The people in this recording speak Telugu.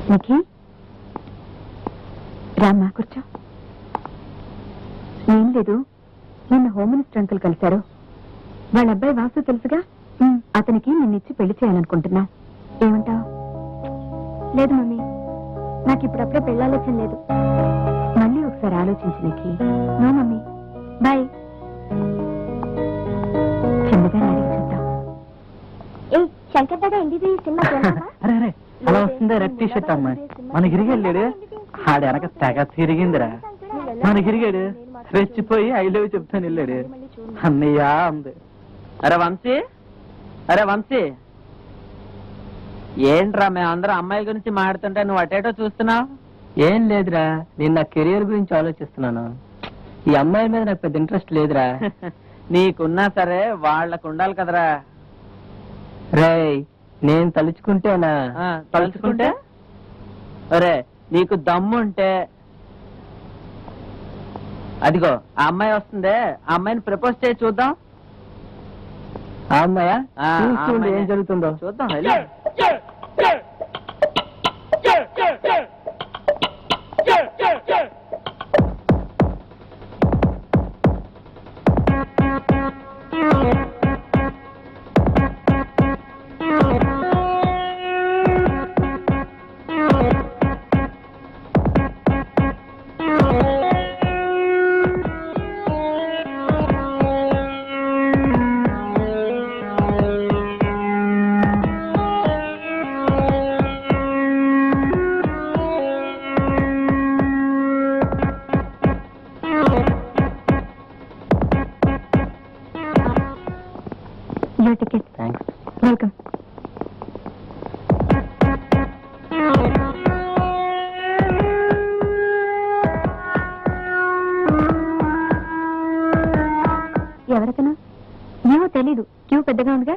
నిఖి రామ్మా కూర్చో. ఏం లేదు, నిన్న హోమ్ మినిస్టర్ అంకుల్ కలిశారు. వాళ్ళ అబ్బాయి వాసు తెలుసుగా, అతనికి నిన్నిచ్చి పెళ్లి చేయాలనుకుంటున్నా. ఏమంటావు? లేదు మమ్మీ, నాకు ఇప్పుడప్పుడే పెళ్ళాలోచన లేదు. మళ్ళీ ఒకసారి ఆలోచించి నిఖి. No mummy, bye. చిన్నగా అడిగి చూద్దాం. ఏ శంకర్ దాదా ఇంటిది సినిమా అరే అలా వస్తుందా? రెడ్ టీ షర్ట్ అమ్మాయి మన గిరిగెళ్ళాడు. ఆడ వెనక తెగ తిరిగిందిరా. మన గిరిగాడు రెచ్చిపోయి ఐ లవ్ చెప్తాను వెళ్ళాడు. అన్నయ్యా అంది. అరే వంశీ, అరే వంశీ, ఏంట్రా మేమందరం అమ్మాయి గురించి మాట్లాడుతుంటే నువ్వు అటేటో చూస్తున్నావు? ఏం లేదురా, నేను నా కెరియర్ గురించి ఆలోచిస్తున్నాను. ఈ అమ్మాయి మీద నాకు పెద్ద ఇంట్రెస్ట్ లేదురా. నీకున్నా సరే వాళ్ళకు ఉండాలి కదరా. రేయ్, నేను తలుచుకుంటేనా? తలుచుకుంటే? అరే నీకు దమ్ముంటే అదిగో ఆ అమ్మాయి వస్తుందే, ఆ అమ్మాయిని ప్రపోజ్ చేసి చూద్దాం. ఆ అమ్మాయా? ఆ చూస్తుండే అమ్మాయినే. ఏం జరుగుతుందో చూద్దాం. వెళ్ళు. Your ticket. థ్యాంక్స్. వెల్కమ్. ఎవరతను? ఏమో తెలీదు, క్యూ పెద్దగా ఉందిగా.